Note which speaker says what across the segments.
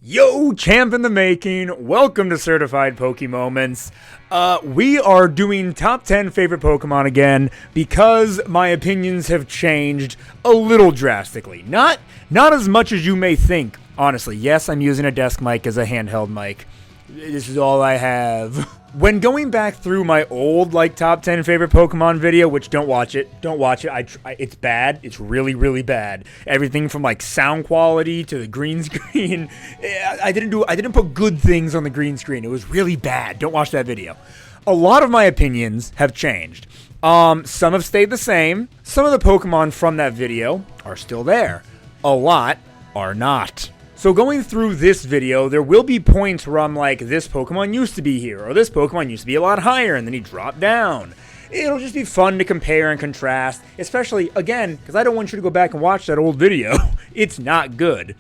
Speaker 1: Yo, champ in the making. Welcome to Certified Pokemoments. We are doing top 10 favorite Pokemon again because my opinions have changed a little drastically. Not as much as you may think, honestly. Yes, I'm using a desk mic as a handheld mic. This is all I have. When going back through my old top 10 favorite Pokemon video, which don't watch it. It's bad. It's really, really bad. Everything from sound quality to the green screen. I didn't put good things on the green screen. It was really bad. Don't watch that video. A lot of my opinions have changed. Some have stayed the same. Some of the Pokemon from that video are still there. A lot are not. So going through this video, there will be points where I'm like, this Pokemon used to be here, or this Pokemon used to be a lot higher, and then he dropped down. It'll just be fun to compare and contrast, especially, again, because I don't want you to go back and watch that old video. It's not good.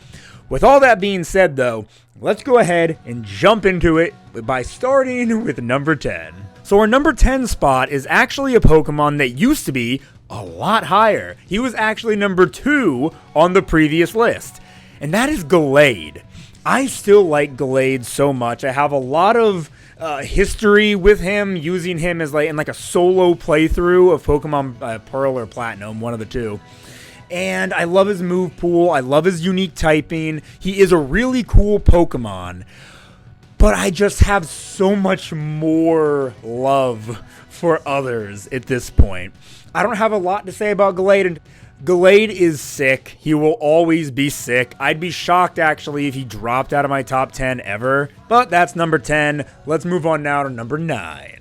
Speaker 1: With all that being said, though, let's go ahead and jump into it by starting with number 10. So our number 10 spot is actually a Pokemon that used to be a lot higher. He was actually number 2 on the previous list. And that is Gallade. I still like Gallade so much. I have a lot of history with him, using him as in a solo playthrough of Pokemon Pearl or Platinum, one of the two. And I love his move pool. I love his unique typing. He is a really cool Pokemon. But I just have so much more love for others at this point. I don't have a lot to say about Gallade, and Gallade is sick. He will always be sick. I'd be shocked, actually, if he dropped out of my top 10 ever. But that's number 10. Let's move on now to number 9.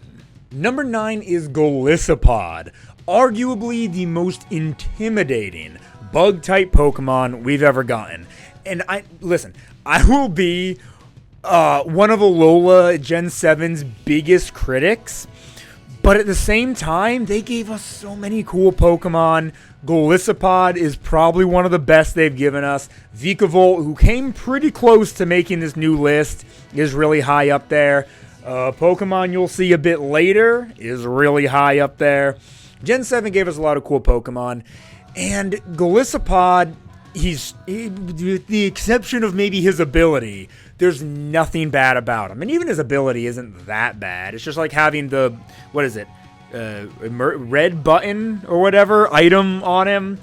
Speaker 1: Number 9 is Golisopod. Arguably the most intimidating bug-type Pokemon we've ever gotten. And I will be one of Alola Gen 7's biggest critics. But at the same time, they gave us so many cool Pokemon. Golisopod is probably one of the best they've given us. Vikavolt, who came pretty close to making this new list, is really high up there. Pokemon you'll see a bit later is really high up there. Gen 7 gave us a lot of cool Pokemon. And Golisopod, with the exception of maybe his ability, there's nothing bad about him. And even his ability isn't that bad. It's just like having the, red button or whatever item on him.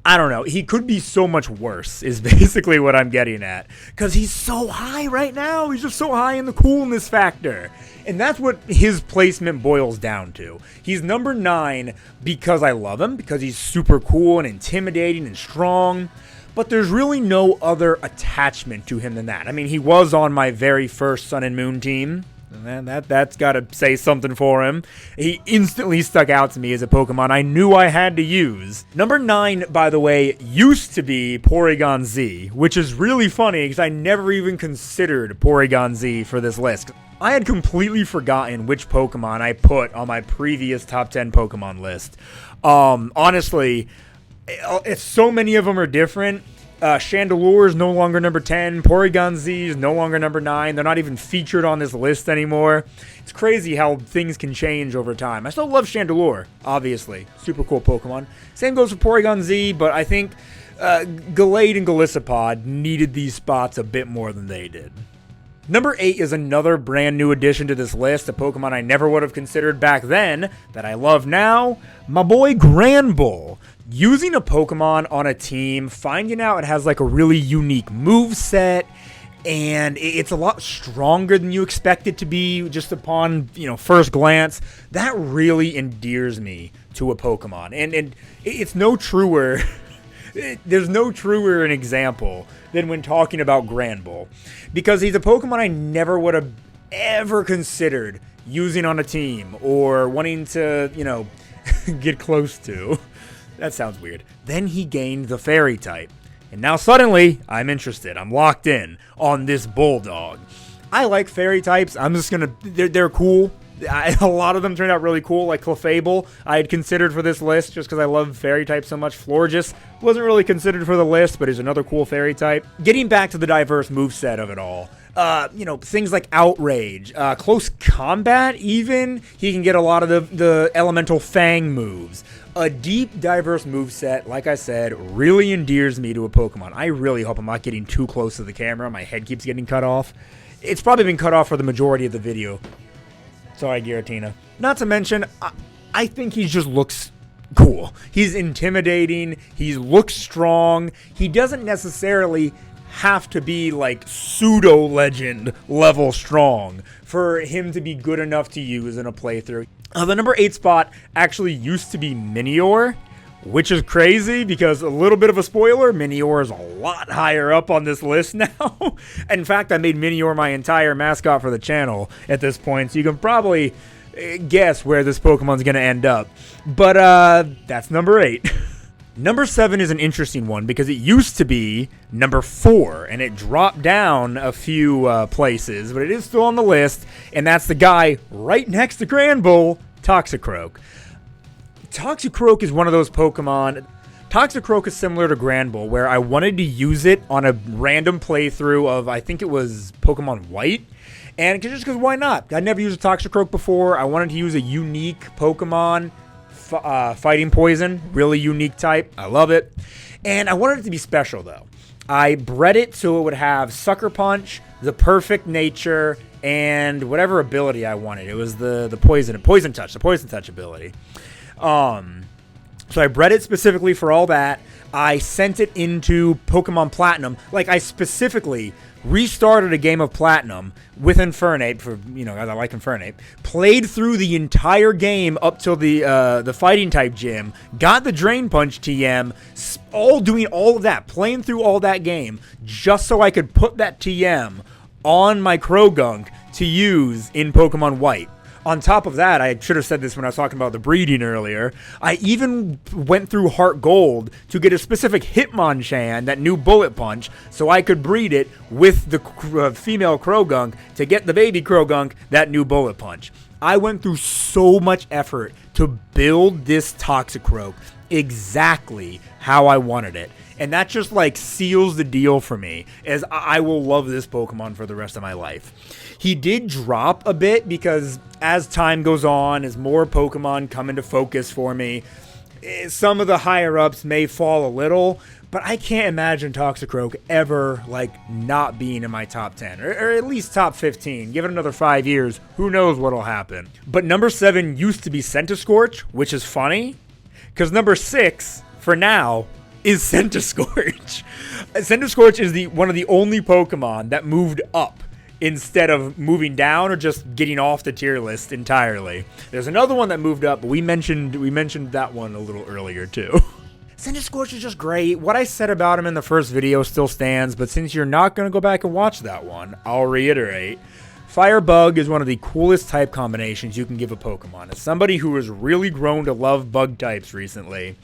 Speaker 1: I don't know. He could be so much worse is basically what I'm getting at. Because he's so high right now. He's just so high in the coolness factor. And that's what his placement boils down to. He's number 9 because I love him, because he's super cool and intimidating and strong. But there's really no other attachment to him than that. I mean, he was on my very first Sun and Moon team. And that's got to say something for him. He instantly stuck out to me as a Pokemon I knew I had to use. Number 9, by the way, used to be Porygon Z, which is really funny because I never even considered Porygon Z for this list. I had completely forgotten which Pokemon I put on my previous top 10 Pokemon list. Honestly, so many of them are different. Chandelure is no longer number 10. Porygon Z is no longer number 9. They're not even featured on this list anymore. It's crazy how things can change over time. I still love Chandelure, obviously. Super cool Pokemon. Same goes for Porygon Z, but I think Gallade and Golisopod needed these spots a bit more than they did. Number 8 is another brand new addition to this list, a Pokemon I never would have considered back then, that I love now, my boy Granbull. Using a Pokemon on a team, finding out it has a really unique moveset, and it's a lot stronger than you expect it to be just upon, first glance, that really endears me to a Pokemon. And it's no truer, there's no truer an example than when talking about Granbull, because he's a Pokemon I never would have ever considered using on a team or wanting to, get close to. That sounds weird. Then he gained the Fairy type. And now suddenly, I'm interested. I'm locked in on this Bulldog. I like Fairy types. I'm just going to... They're cool. A lot of them turned out really cool, like Clefable. I had considered for this list just because I love Fairy types so much. Florges wasn't really considered for the list, but is another cool Fairy type. Getting back to the diverse moveset of it all. Things like Outrage, Close Combat even. He can get a lot of the Elemental Fang moves. A deep, diverse moveset, like I said, really endears me to a Pokemon. I really hope I'm not getting too close to the camera. My head keeps getting cut off. It's probably been cut off for the majority of the video. Sorry, Giratina. Not to mention, I think he just looks cool. He's intimidating. He looks strong. He doesn't necessarily have to be like pseudo-legend level strong for him to be good enough to use in a playthrough. The number 8 spot actually used to be Minior, which is crazy because a little bit of a spoiler, Minior is a lot higher up on this list now. In fact, I made Minior my entire mascot for the channel at this point, so you can probably guess where this Pokemon's going to end up. But that's number 8. Number 7 is an interesting one because it used to be number 4, and it dropped down a few places, but it is still on the list, and that's the guy right next to Granbull, Toxicroak. Toxicroak is one of those Pokemon. Toxicroak is similar to Granbull, where I wanted to use it on a random playthrough of, I think it was Pokemon White, and just because why not? I'd never used a Toxicroak before. I wanted to use a unique Pokemon. Fighting poison, really unique type. I love it. And I wanted it to be special, though. I bred it so it would have Sucker Punch, the perfect nature, and whatever ability I wanted. It was the poison touch ability. So I bred it specifically for all that. I sent it into Pokemon Platinum. Like, I specifically restarted a game of Platinum with Infernape, for, you know, I like Infernape, played through the entire game up till the fighting type gym, got the Drain Punch TM, doing all of that, playing through all that game, just so I could put that TM on my Krogunk to use in Pokemon White. On top of that, I should have said this when I was talking about the breeding earlier, I even went through Heart Gold to get a specific Hitmonchan, that new Bullet Punch, so I could breed it with the female Krogunk to get the baby Krogunk that new Bullet Punch. I went through so much effort to build this Toxicroak exactly how I wanted it. And that just like seals the deal for me, as I will love this Pokemon for the rest of my life. He did drop a bit because as time goes on, as more Pokemon come into focus for me, some of the higher ups may fall a little, but I can't imagine Toxicroak ever like not being in my top 10 or at least top 15. Give it another 5 years, who knows what'll happen. But number 7 used to be Centiskorch, which is funny because number 6 for now is Centiskorch. Centiskorch is one of the only Pokemon that moved up instead of moving down or just getting off the tier list entirely. There's another one that moved up, but we mentioned that one a little earlier too. Centiskorch is just great. What I said about him in the first video still stands, but since you're not going to go back and watch that one, I'll reiterate. Firebug is one of the coolest type combinations you can give a Pokemon. As somebody who has really grown to love bug types recently,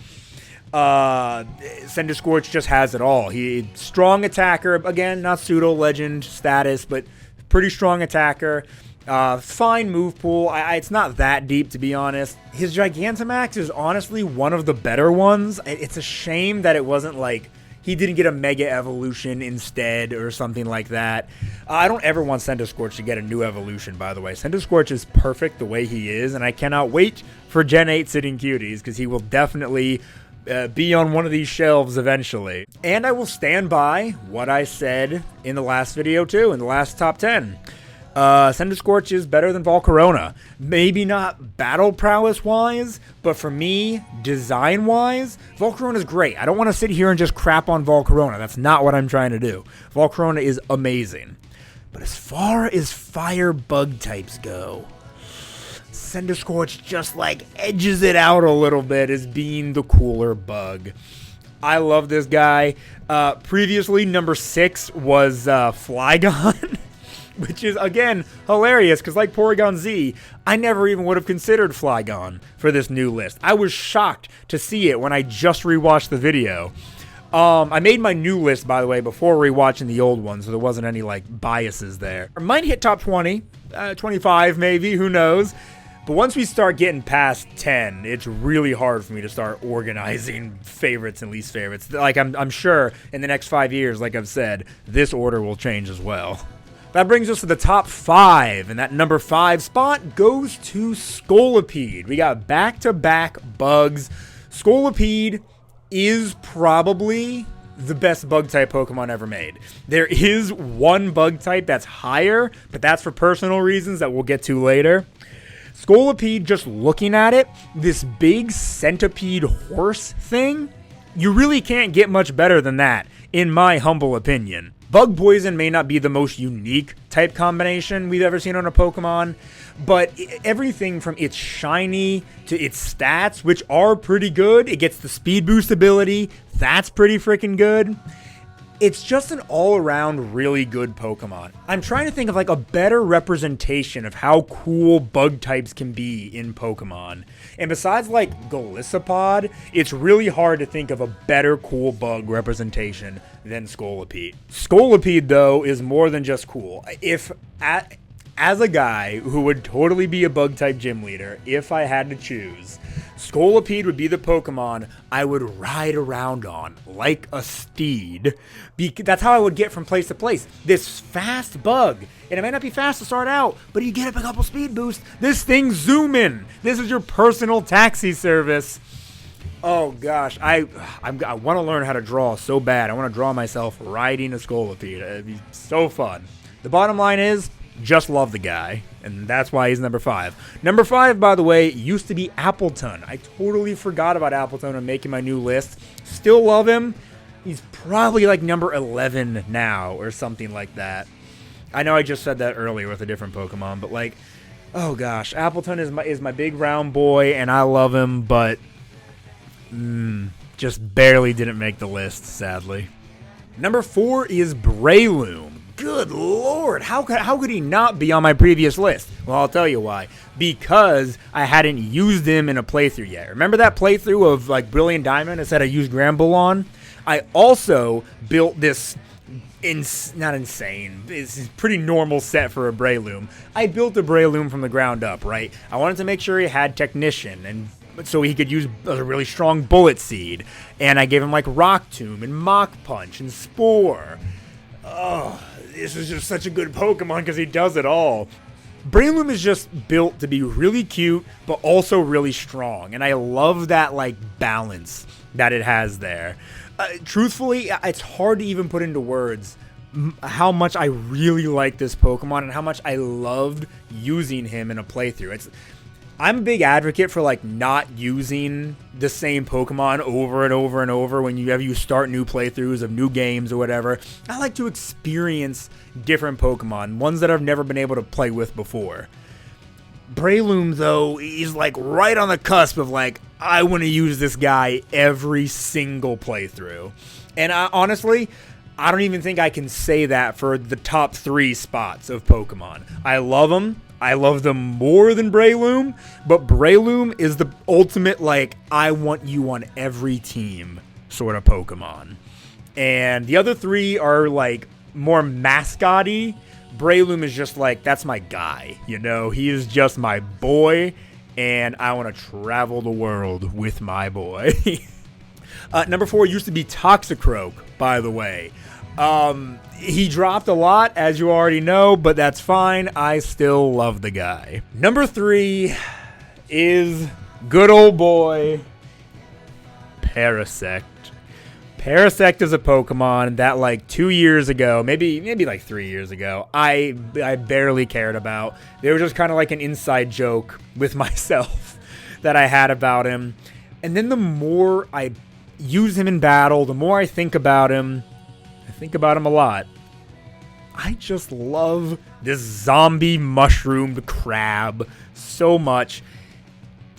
Speaker 1: Centiskorch just has it all. He strong attacker, again, not pseudo legend status, but pretty strong attacker. Fine move pool. It's not that deep, to be honest. His Gigantamax is honestly one of the better ones. It's a shame that it wasn't like he didn't get a Mega Evolution instead or something like that. I don't ever want Centiskorch to get a new evolution, by the way. Centiskorch is perfect the way he is, and I cannot wait for Gen 8 Sitting Cuties, because he will definitely be on one of these shelves eventually. And I will stand by what I said in the last video too, in the last top 10. Centiskorch is better than Volcarona. Maybe not battle prowess wise, but for me, design wise, Volcarona is great. I don't want to sit here and just crap on Volcarona. That's not what I'm trying to do. Volcarona is amazing. But as far as fire bug types go, Centiskorch just like edges it out a little bit as being the cooler bug. I love this guy. Previously, number 6 was Flygon, which is, again, hilarious because like Porygon Z, I never even would have considered Flygon for this new list. I was shocked to see it when I just rewatched the video. I made my new list, by the way, before rewatching the old one, so there wasn't any like biases there. I might hit top 20, 25 maybe, who knows. But once we start getting past 10, it's really hard for me to start organizing favorites and least favorites. Like, I'm sure in the next 5 years, like I've said, this order will change as well. That brings us to the top 5, and that number 5 spot goes to Scolipede. We got back-to-back bugs. Scolipede is probably the best bug type Pokemon ever made. There is one bug type that's higher, but that's for personal reasons that we'll get to later. Scolipede, just looking at it, this big centipede horse thing, you really can't get much better than that, in my humble opinion. Bug Poison may not be the most unique type combination we've ever seen on a Pokemon, but everything from its shiny to its stats, which are pretty good, it gets the speed boost ability, that's pretty freaking good. It's just an all-around really good Pokemon. I'm trying to think of like a better representation of how cool bug types can be in Pokemon. And besides like Golisopod, it's really hard to think of a better cool bug representation than Scolipede. Scolipede, though, is more than just cool. As a guy who would totally be a bug type gym leader, if I had to choose, Scolipede would be the Pokemon I would ride around on like a steed. That's how I would get from place to place. This fast bug, and it might not be fast to start out, but you get a couple speed boosts. This thing's zooming. This is your personal taxi service. Oh gosh, I want to learn how to draw so bad. I want to draw myself riding a Scolipede. It'd be so fun. The bottom line is, just love the guy, and that's why he's number 5. Number 5, by the way, used to be Appleton. I totally forgot about Appleton when making my new list. Still love him. He's probably like number 11 now or something like that. I know I just said that earlier with a different Pokemon, but like, oh gosh, Appleton is my big round boy, and I love him, but just barely didn't make the list, sadly. Number 4 is Breloom. Good lord, how could he not be on my previous list? Well, I'll tell you why. Because I hadn't used him in a playthrough yet. Remember that playthrough of like Brilliant Diamond I said I used Granbull on? I also built this not insane, it's a pretty normal set for a Breloom. I built a Breloom from the ground up, right? I wanted to make sure he had Technician, and so he could use a really strong Bullet Seed. And I gave him like Rock Tomb and Mach Punch and Spore. Oh, this is just such a good Pokemon because he does it all. Breloom is just built to be really cute, but also really strong. And I love that like balance that it has there. Truthfully, it's hard to even put into words how much I really like this Pokemon and how much I loved using him in a playthrough. I'm a big advocate for like not using the same Pokemon over and over and over when you start new playthroughs of new games or whatever. I like to experience different Pokemon, ones that I've never been able to play with before. Breloom, though, is like right on the cusp of like, I want to use this guy every single playthrough. And honestly, I don't even think I can say that for the top 3 spots of Pokemon. I love them. I love them more than Breloom, but Breloom is the ultimate, like, I want you on every team sort of Pokemon. And the other 3 are, like, more mascot-y. Breloom is just like, that's my guy, you know? He is just my boy, and I want to travel the world with my boy. Number 4 used to be Toxicroak, by the way. He dropped a lot, as you already know, but that's fine. I still love the guy. Number 3 is good old boy Parasect. Parasect is a Pokemon that like 2 years ago, maybe like 3 years ago, I barely cared about. They were just kind of like an inside joke with myself that I had about him. And then the more I use him in battle, the more I think about him a lot. I just love this zombie mushroomed crab so much.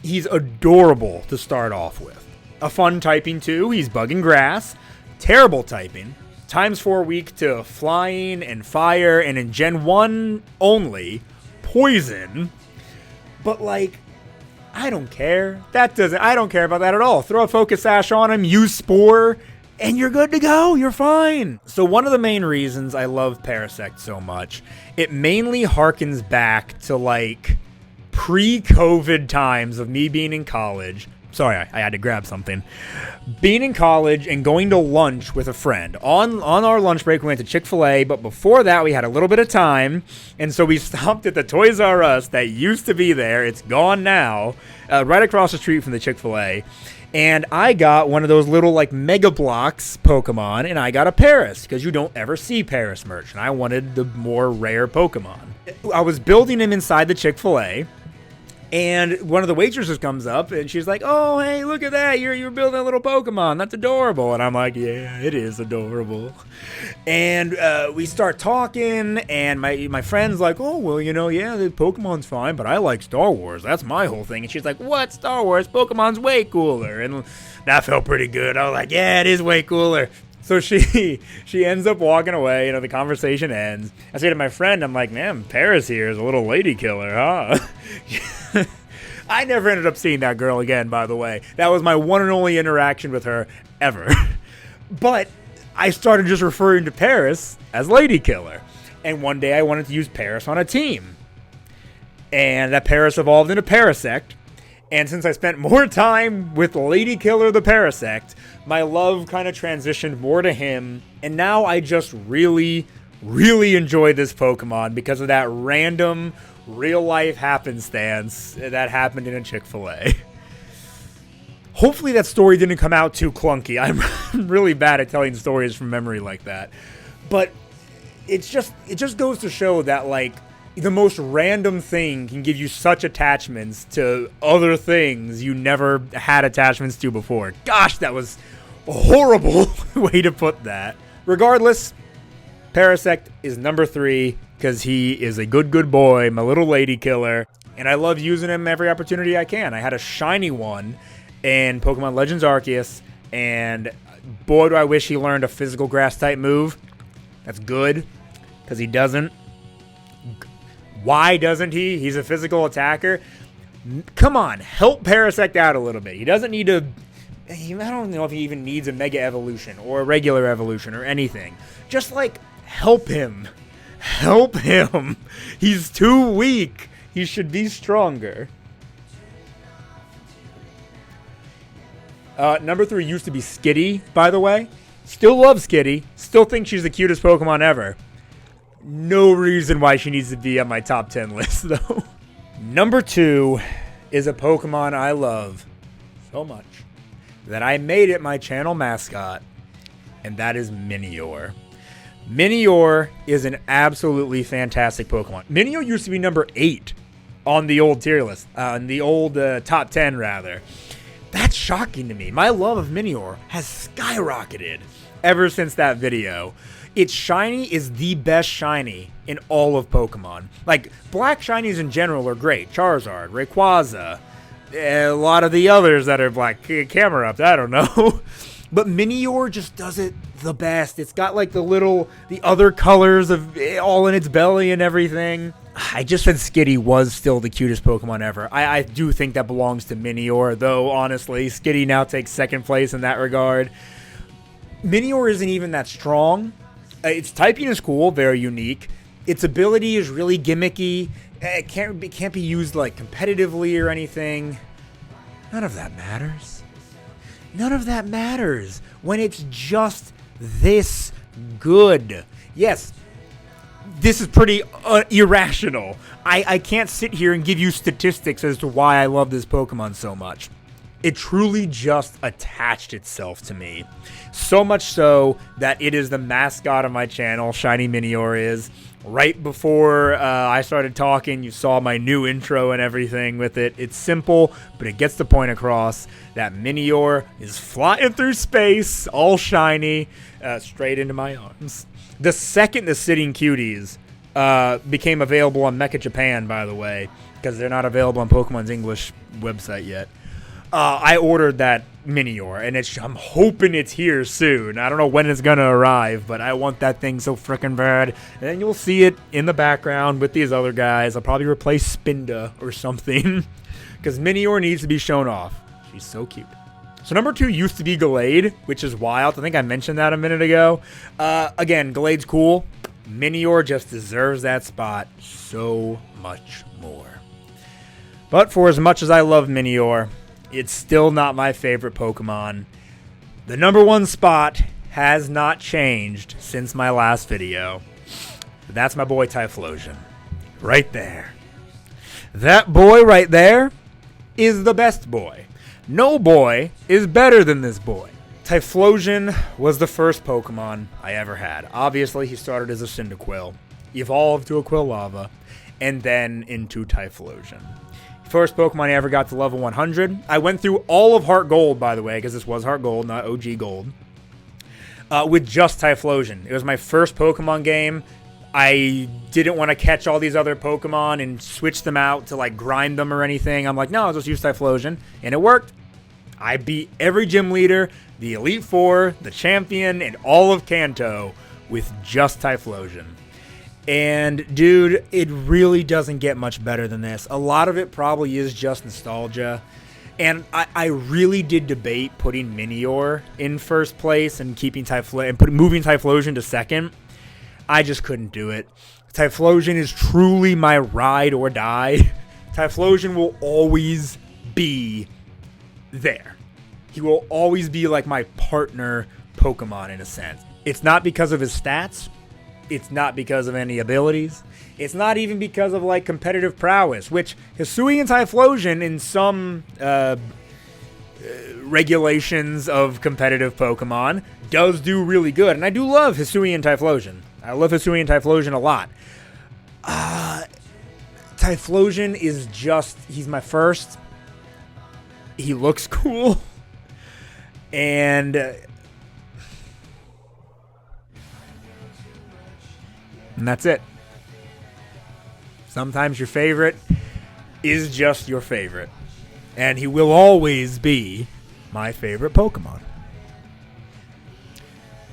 Speaker 1: He's adorable to start off with. A fun typing too. He's bug and grass. Terrible typing. Times 4 weak to flying and fire, and in Gen 1 only, poison. But like, I don't care. I don't care about that at all. Throw a Focus Sash on him, use Spore, and you're good to go. You're fine. So one of the main reasons I love Parasect so much, it mainly harkens back to like pre-COVID times of me being in college. Sorry, I had to grab something. Being in college and going to lunch with a friend. On our lunch break, we went to Chick-fil-A, but before that, we had a little bit of time, and so we stopped at the Toys R Us that used to be there. It's gone now, right across the street from the Chick-fil-A. And I got one of those little like Mega Blocks Pokemon, and I got a Paris, because you don't ever see Paris merch, and I wanted the more rare Pokemon. I was building him inside the Chick-fil-A, and one of the waitresses comes up, and she's like, "Oh, hey, look at that, you're building a little Pokemon, that's adorable." And I'm like, "Yeah, it is adorable." And we start talking, and my friend's like, "Oh, well, you know, yeah, the Pokemon's fine, but I like Star Wars, that's my whole thing." And she's like, "What, Star Wars? Pokemon's way cooler." And that felt pretty good. I was like, "Yeah, it is way cooler." So she ends up walking away, the conversation ends. I say to my friend, I'm like, "Man, Paris here is a little lady killer, huh?" I never ended up seeing that girl again, by the way. That was my one and only interaction with her ever. But I started just referring to Paris as Lady Killer. And one day I wanted to use Paris on a team. And that Paris evolved into Parasect. And since I spent more time with Lady Killer the Parasect, my love kind of transitioned more to him. And now I just really, really enjoy this Pokemon because of that random real-life happenstance that happened in a Chick-fil-A. Hopefully that story didn't come out too clunky. I'm really bad at telling stories from memory like that. But it just goes to show that, like, the most random thing can give you such attachments to other things you never had attachments to before. Gosh, that was a horrible way to put that. Regardless, Parasect is number 3 because he is a good boy, my little lady killer, and I love using him every opportunity I can. I had a shiny one in Pokemon Legends Arceus, and boy, do I wish he learned a physical grass type move. That's good, because he doesn't. Why doesn't he? He's a physical attacker. Come on, help Parasect out a little bit. He doesn't need to... I don't know if he even needs a Mega Evolution or a regular evolution or anything. Just, like, help him. Help him. He's too weak. He should be stronger. Number 3 used to be Skitty, by the way. Still love Skitty. Still think she's the cutest Pokemon ever. No reason why she needs to be on my top 10 list, though. Number 2 is a Pokemon I love so much that I made it my channel mascot, and that is Minior. Minior is an absolutely fantastic Pokemon. Minior used to be number 8 on the old tier list, on the old top 10, rather. That's shocking to me. My love of Minior has skyrocketed ever since that video. Its shiny is the best shiny in all of Pokemon. Like, black shinies in general are great. Charizard, Rayquaza, a lot of the others that are black. Camera up, I don't know. But Minior just does it the best. It's got like the other colors of all in its belly and everything. I just said Skitty was still the cutest Pokemon ever. I do think that belongs to Minior, though honestly, Skitty now takes second place in that regard. Minior isn't even that strong. Its typing is cool, very unique. Its ability is really gimmicky. It can't be used like competitively or anything. None of that matters. None of that matters when it's just this good. Yes, this is pretty irrational. I can't sit here and give you statistics as to why I love this Pokemon so much. It truly just attached itself to me. So much so that it is the mascot of my channel, Shiny Minior is. Right before I started talking, you saw my new intro and everything with it. It's simple, but it gets the point across that Minior is flying through space, all shiny, straight into my arms. The second the Sitting Cuties became available on Mecha Japan, by the way, because they're not available on Pokemon's English website yet, I ordered that Minior, and I'm hoping it's here soon. I don't know when it's going to arrive, but I want that thing so freaking bad. And then you'll see it in the background with these other guys. I'll probably replace Spinda or something, because Minior needs to be shown off. She's so cute. So number 2 used to be Gallade, which is wild. I think I mentioned that a minute ago. Again, Gallade's cool. Minior just deserves that spot so much more. But for as much as I love Minior, it's still not my favorite Pokemon. The number 1 spot has not changed since my last video. But that's my boy Typhlosion. Right there. That boy right there is the best boy. No boy is better than this boy. Typhlosion was the first Pokemon I ever had. Obviously, he started as a Cyndaquil, evolved to a Quilava, and then into Typhlosion. First Pokemon I ever got to level 100. I went through all of Heart Gold, by the way, because this was Heart Gold, not OG Gold, with just Typhlosion. It was my first Pokemon game. I didn't want to catch all these other Pokemon and switch them out to like grind them or anything. I'm like, no, I'll just use Typhlosion. And it worked. I beat every gym leader, the Elite Four, the champion, and all of Kanto with just Typhlosion. And, dude, it really doesn't get much better than this. A lot of it probably is just nostalgia. And I really did debate putting Minior in first place and keeping moving Typhlosion to second. I just couldn't do it. Typhlosion is truly my ride or die. Typhlosion will always be there. He will always be like my partner Pokemon in a sense. It's not because of his stats. It's not because of any abilities. It's not even because of like competitive prowess, which Hisui and Typhlosion in some regulations of competitive Pokemon does do really good. And I do love Hisui and Typhlosion. I love Hisui and Typhlosion a lot. Typhlosion is just, he's my first. He looks cool. And that's it. Sometimes your favorite is just your favorite. And he will always be my favorite Pokemon.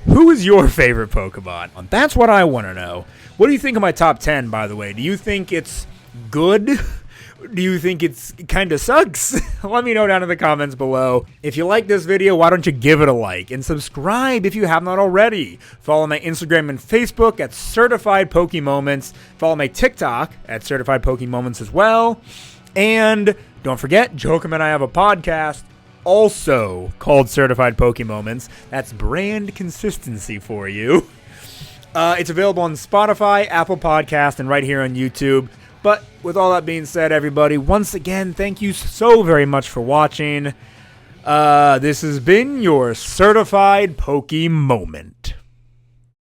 Speaker 1: Who is your favorite Pokemon? That's what I want to know. What do you think of my top 10, by the way? Do you think it's good? Do you think it's kind of sucks? Let me know down in the comments below. If you like this video, why don't you give it a like and subscribe if you have not already. Follow my Instagram and Facebook at Certified Pokemoments. Follow my TikTok at Certified Pokemoments as well. And don't forget, Jokum and I have a podcast also called Certified Pokemoments. That's brand consistency for you. It's available on Spotify, Apple Podcast, and right here on YouTube. But with all that being said, everybody, once again, thank you so very much for watching. This has been your Certified Pokemoment.